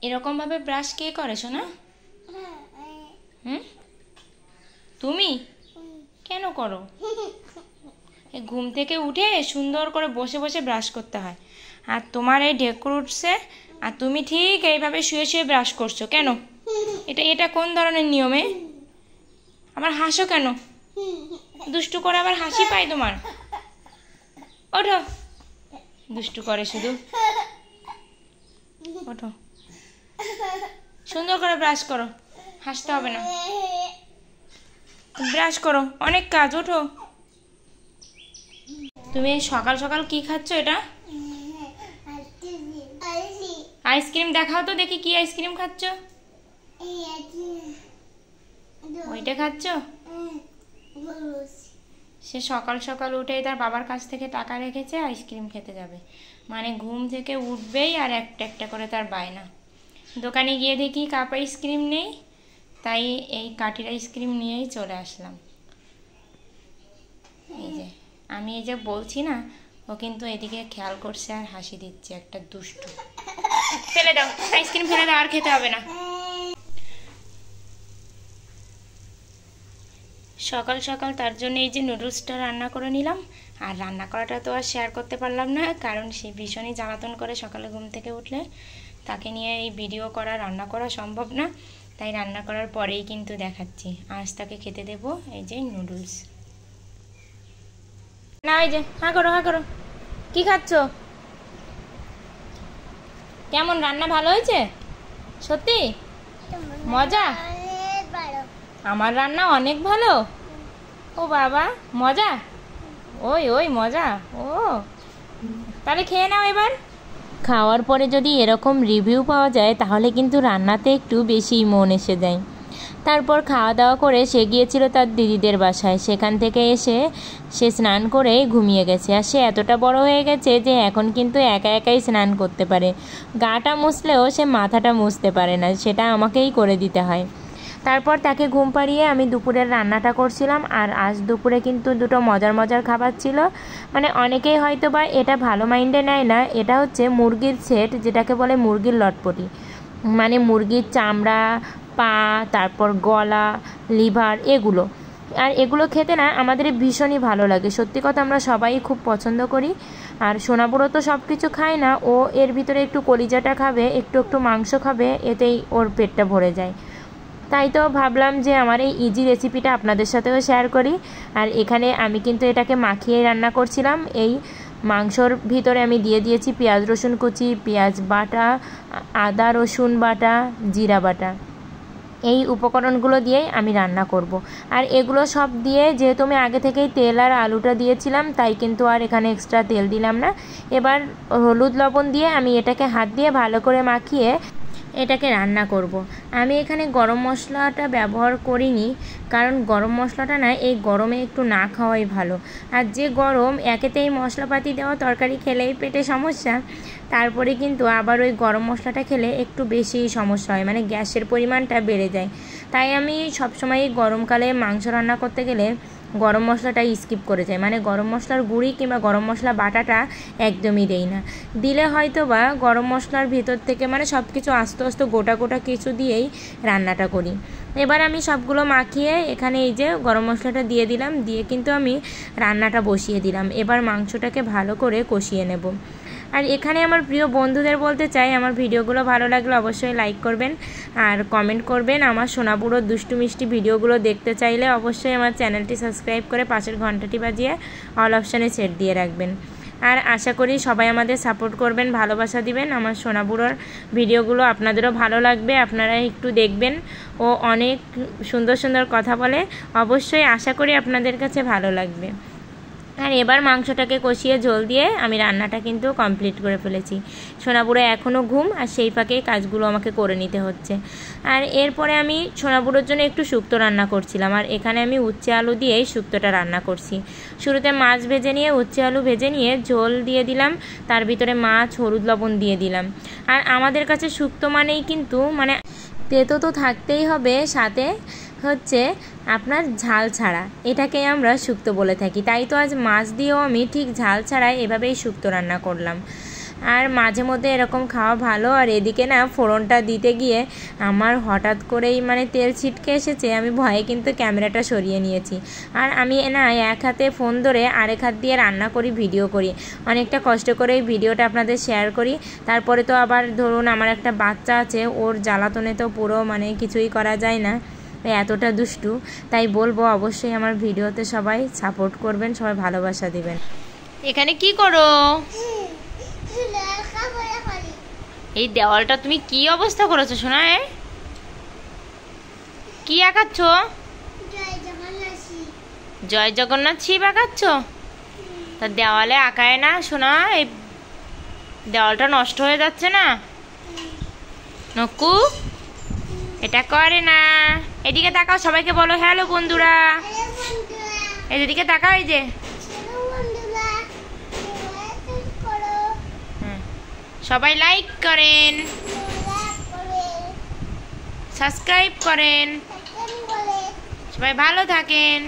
এরকমভাবে ব্রাশ কে করে শোনা? হুম, তুমি কেন করো? এই ঘুম থেকে উঠে সুন্দর করে বসে বসে ব্রাশ করতে হয়, আর তোমার এই ঢেকুর উঠছে আর তুমি ঠিক এইভাবে শুয়ে শুয়ে ব্রাশ করছো কেন? এটা এটা কোন ধরনের নিয়মে? আবার হাসো কেন? দুষ্টু করে আবার হাসি পায় তোমার? ওঠো, দুষ্টু করে শুধু। ওঠো, সুন্দর করে ব্রাশ করো, হাসতে হবে না। ব্রাশ করো, অনেক কাজ। ওঠো। তুমি সকাল সকাল কি খাচ্ছ? এটা আইসক্রিম। দেখাও তো দেখি কি আইসক্রিম খাচ্ছ। ওইটা খাচ্ছ? সে সকাল সকাল উঠেই তার বাবার কাছ থেকে টাকা রেখেছে আইসক্রিম খেতে যাবে, মানে ঘুম থেকে উঠবেই আর একটা একটা করে তার বায়না। দোকানে গিয়ে দেখি কাপ আইসক্রিম নেই, তাই এই কাঠির আইসক্রিম নিয়েই চলে আসলাম। এই যে আমি এই যে বলছি না, ও কিন্তু এদিকে খেয়াল করছে আর হাসি দিচ্ছে, একটা দুষ্টু। ফেলে দাও আইসক্রিম, ফেলে দাও, আর খেতে হবে না। সকাল সকাল তার জন্য এই যে নুডলসটা রান্না করে নিলাম। আর রান্না করাটা তো আর শেয়ার করতে পারলাম না, কারণ সে ভীষণই জ্বালাতন করে সকালে ঘুম থেকে উঠলে। তাকে নিয়ে এই ভিডিও করা, রান্না করা সম্ভব না, তাই রান্না করার পরেই কিন্তু দেখাচ্ছি। আজ তাকে খেতে দেব এই যে নুডলস। না এই যে হ্যাঁ করো, হ্যাঁ করো। কি খাচ্ছ? কেমন রান্না? ভালো হয়েছে? সত্যি মজা? আমার রান্না অনেক ভালো। ও বাবা, মজা? ওই ওই মজা। ও তাহলে খেয়ে নাও এবার। খাওয়ার পরে যদি এরকম রিভিউ পাওয়া যায় তাহলে কিন্তু রান্নাতে একটু বেশিই মন এসে যায়। তারপর খাওয়া দাওয়া করে সে গিয়েছিল তার দিদিদের বাসায়। সেখান থেকে এসে সে স্নান করে ঘুমিয়ে গেছে। আর সে এতটা বড় হয়ে গেছে যে এখন কিন্তু একা একাই স্নান করতে পারে। গাটা মুছলেও সে মাথাটা মুছতে পারে না, সেটা আমাকেই করে দিতে হয়। তারপর তাকে ঘুম পাড়িয়ে আমি দুপুরের রান্নাটা করছিলাম। আর আজ দুপুরে কিন্তু দুটো মজার মজার খাবার ছিল। মানে অনেকেই হয়তো বা এটা ভালো মাইন্ডে নেয় না, এটা হচ্ছে মুরগির সেট, যেটাকে বলে মুরগির লটপটি। মানে মুরগির চামড়া, পা, তারপর গলা, লিভার, এগুলো। আর এগুলো খেতে না আমাদের ভীষণই ভালো লাগে, সত্যি কথা আমরা সবাই খুব পছন্দ করি। আর সোনাবুড়ো তো সব কিছু খায় না, ও এর ভিতরে একটু কলিজাটা খাবে, একটু একটু মাংস খাবে, এতেই ওর পেটটা ভরে যায়। তাই তো ভাবলাম যে আমার এই ইজি রেসিপিটা আপনাদের সাথেও শেয়ার করি। আর এখানে আমি কিন্তু এটাকে মাখিয়ে রান্না করছিলাম। এই মাংসর ভিতরে আমি দিয়ে দিয়েছি পেঁয়াজ রসুন কুচি, পেঁয়াজ বাটা, আদা রসুন বাটা, জিরা বাটা। এই উপকরণগুলো দিয়েই আমি রান্না করব। আর এগুলো সব দিয়ে যেহেতু আমি আগে থেকেই তেল আর আলুটা দিয়েছিলাম, তাই কিন্তু আর এখানে এক্সট্রা তেল দিলাম না। এবার হলুদ লবণ দিয়ে আমি এটাকে হাত দিয়ে ভালো করে মাখিয়ে এটাকে রান্না করব। আমি এখানে গরম মশলাটা ব্যবহার করিনি, কারণ গরম মশলাটা না এই গরমে একটু না খাওয়াই ভালো। আর যে গরম, একেতেই মশলাপাতি দেওয়া তরকারি খেলেই পেটে সমস্যা, তারপরে কিন্তু আবার ওই গরম মশলাটা খেলে একটু বেশি সমস্যা হয়, মানে গ্যাসের পরিমাণটা বেড়ে যায়। তাই আমি সবসময় গরমকালে মাংস রান্না করতে গেলে গরম মশলাটা স্কিপ করে যাই, মানে গরম মশলার গুঁড়ি কিংবা গরম মশলা বাটাটা একদমই দেই না। দিলে হয়তো বা গরম মশলার ভিতর থেকে মানে সব কিছু আস্তে আস্তে গোটা গোটা কিছু দিয়েই রান্নাটা করি। এবার আমি সবগুলো মাখিয়ে এখানে এই যে গরম মশলাটা দিয়ে দিলাম, দিয়ে কিন্তু আমি রান্নাটা বসিয়ে দিলাম। এবার মাংসটাকে ভালো করে কষিয়ে নেব। আর এখানে আমার প্রিয় বন্ধুদের বলতে চাই, আমার ভিডিওগুলো ভালো লাগলে অবশ্যই লাইক করবেন আর কমেন্ট করবেন। আমার সোনাবুড়ো দুষ্টু মিষ্টি ভিডিওগুলো দেখতে চাইলে অবশ্যই আমার চ্যানেলটি সাবস্ক্রাইব করে পাশের ঘন্টাটি বাজিয়ে অল অপশানে সেট দিয়ে রাখবেন। আর আশা করি সবাই আমাদের সাপোর্ট করবেন, ভালোবাসা দিবেন। আমার সোনাবুড়োর ভিডিওগুলো আপনাদেরও ভালো লাগবে, আপনারা একটু দেখবেন। ও অনেক সুন্দর সুন্দর কথা বলে, অবশ্যই আশা করি আপনাদের কাছে ভালো লাগবে। আর এবার মাংসটাকে কষিয়ে ঝোল দিয়ে আমি রান্নাটা কিন্তু কমপ্লিট করে ফেলেছি। সোনাবুড়ো এখনও ঘুম, আর সেই ফাঁকেই কাজগুলো আমাকে করে নিতে হচ্ছে। আর এরপরে আমি সোনাবুড়োর জন্য একটু শুক্তো রান্না করছিলাম। আর এখানে আমি উচ্ছে আলু দিয়েই শুক্তোটা রান্না করছি। শুরুতে মাছ ভেজে নিয়ে, উচ্ছে আলু ভেজে নিয়ে ঝোল দিয়ে দিলাম, তার ভিতরে মাছ, হলুদ লবণ দিয়ে দিলাম। আর আমাদের কাছে শুক্তো মানেই কিন্তু মানে তেতো তো থাকতেই হবে, সাথে হচ্ছে আপনার ঝাল ছাড়া, এটাকেই আমরা শুক্তো বলে থাকি। তাই তো আজ মাছ দিয়েও আমি ঠিক ঝাল ছাড়াই এভাবেই শুক্তো রান্না করলাম। আর মাঝে মধ্যে এরকম খাওয়া ভালো। আর এদিকে না ফোড়নটা দিতে গিয়ে আমার হঠাৎ করেই মানে তেল ছিটকে এসেছে, আমি ভয়ে কিন্তু ক্যামেরাটা সরিয়ে নিয়েছি। আর আমি না এক হাতে ফোন ধরে আরেক হাত দিয়ে রান্না করি, ভিডিও করি, অনেকটা কষ্ট করে এই ভিডিওটা আপনাদের শেয়ার করি। তারপরে তো আবার ধরুন আমার একটা বাচ্চা আছে, ওর জ্বালাতনে তো পুরো মানে কিছুই করা যায় না, এতটা দুষ্টু। তাই বলবো অবশ্যই আমার ভিডিওতে সবাই সাপোর্ট করবেন, সবাই ভালোবাসা দিবেন। এখানে কি করো? এই দেওয়ালটা তুমি কি অবস্থা করেছো সোনা? কি আঁকাচ্ছ? জয় জগন্নাথ শিব আঁকাচ্ছ? তা দেওয়ালে আঁকায় না সোনা, এই দেওয়ালটা নষ্ট হয়ে যাচ্ছে না? নকু এটা করে না। এদিকে তাকাও, সবাইকে বলো হ্যালো বন্ধুরা। এদিকে তাকাও, এই যে সবাই লাইক করেন, সাবস্ক্রাইব করেন, সবাই ভালো থাকেন।